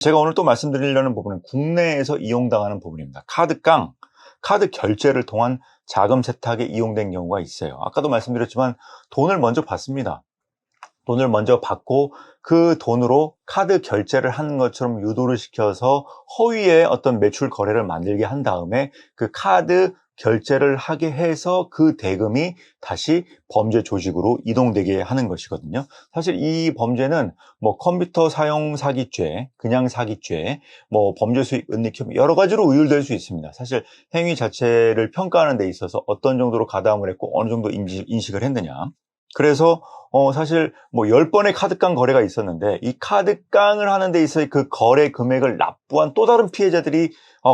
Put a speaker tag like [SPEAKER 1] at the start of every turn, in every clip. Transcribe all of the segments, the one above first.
[SPEAKER 1] 제가 오늘 또 말씀드리려는 부분은 국내에서 이용당하는 부분입니다. 카드깡, 카드 결제를 통한 자금 세탁에 이용된 경우가 있어요. 아까도 말씀드렸지만 돈을 먼저 받습니다. 돈을 먼저 받고 그 돈으로 카드 결제를 하는 것처럼 유도를 시켜서 허위의 어떤 매출 거래를 만들게 한 다음에 그 카드 결제를 하게 해서 그 대금이 다시 범죄 조직으로 이동되게 하는 것이거든요. 사실 이 범죄는 뭐 컴퓨터 사용 사기죄, 그냥 사기죄, 뭐 범죄 수익 은닉 혐의 여러 가지로 의율될 수 있습니다. 사실 행위 자체를 평가하는 데 있어서 어떤 정도로 가담을 했고 어느 정도 인식을 했느냐. 그래서 사실 뭐 10번의 카드깡 거래가 있었는데 이 카드깡을 하는 데 있어서 그 거래 금액을 납부한 또 다른 피해자들이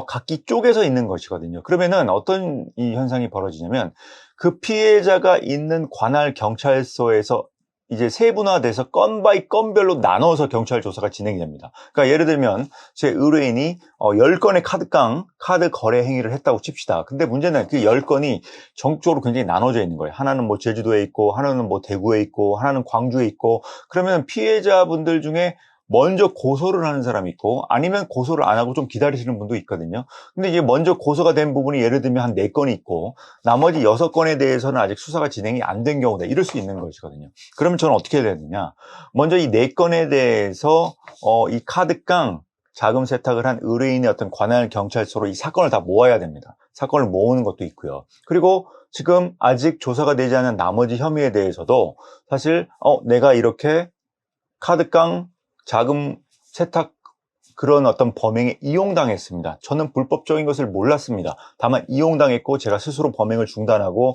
[SPEAKER 1] 각기 쪼개서 있는 것이거든요. 그러면은 어떤 이 현상이 벌어지냐면 그 피해자가 있는 관할 경찰서에서 이제 세분화돼서 건 바이 건별로 나눠서 경찰 조사가 진행이 됩니다. 그러니까 예를 들면 제 의뢰인이 10건의 카드 거래 행위를 했다고 칩시다. 근데 문제는 그 10건이 전국적으로 굉장히 나눠져 있는 거예요. 하나는 뭐 제주도에 있고, 하나는 뭐 대구에 있고, 하나는 광주에 있고, 그러면 피해자분들 중에 먼저 고소를 하는 사람이 있고 아니면 고소를 안 하고 좀 기다리시는 분도 있거든요. 근데 이제 먼저 고소가 된 부분이 예를 들면 한 4건이 있고 나머지 6건에 대해서는 아직 수사가 진행이 안 된 경우다. 이럴 수 있는 것이거든요. 그러면 저는 어떻게 해야 되느냐. 먼저 이 4건에 대해서 이 카드깡 자금 세탁을 한 의뢰인의 어떤 관할 경찰서로 이 사건을 다 모아야 됩니다. 사건을 모으는 것도 있고요. 그리고 지금 아직 조사가 되지 않은 나머지 혐의에 대해서도 사실 내가 이렇게 카드깡 자금 세탁 그런 어떤 범행에 이용당했습니다. 저는 불법적인 것을 몰랐습니다. 다만 이용당했고 제가 스스로 범행을 중단하고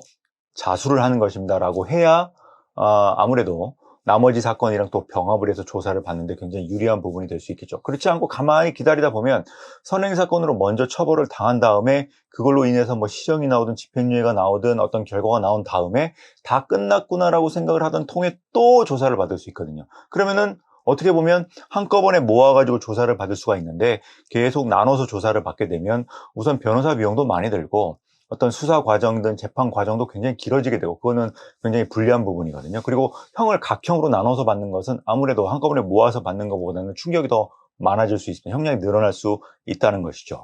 [SPEAKER 1] 자수를 하는 것입니다 라고 해야 아무래도 나머지 사건이랑 또 병합을 해서 조사를 받는데 굉장히 유리한 부분이 될 수 있겠죠. 그렇지 않고 가만히 기다리다 보면 선행사건으로 먼저 처벌을 당한 다음에 그걸로 인해서 뭐 시정이 나오든 집행유예가 나오든 어떤 결과가 나온 다음에 다 끝났구나라고 생각을 하던 통에 또 조사를 받을 수 있거든요. 그러면은 어떻게 보면 한꺼번에 모아가지고 조사를 받을 수가 있는데 계속 나눠서 조사를 받게 되면 우선 변호사 비용도 많이 들고 어떤 수사 과정든 재판 과정도 굉장히 길어지게 되고 그거는 굉장히 불리한 부분이거든요. 그리고 형을 각형으로 나눠서 받는 것은 아무래도 한꺼번에 모아서 받는 것보다는 충격이 더 많아질 수 있습니다. 형량이 늘어날 수 있다는 것이죠.